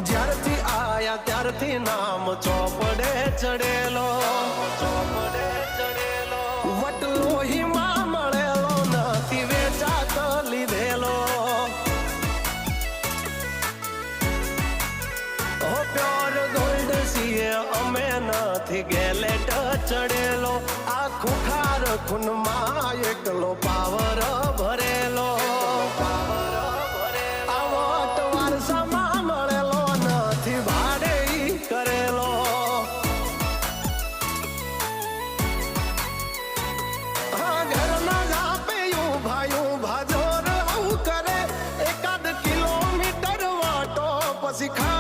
જ્યારથી આયા ત્યારથી નામ ચોપડે ચડેલો, વટલોહીમાં મળેલો નથી વેચાત લીધેલો. ઓ પ્યોર ગોલ્ડ સીએ અમે નથી ગેલેટ ચડેલો. આ ખુખાર ખૂનમાં એકલો પાવર ભરેલો. Because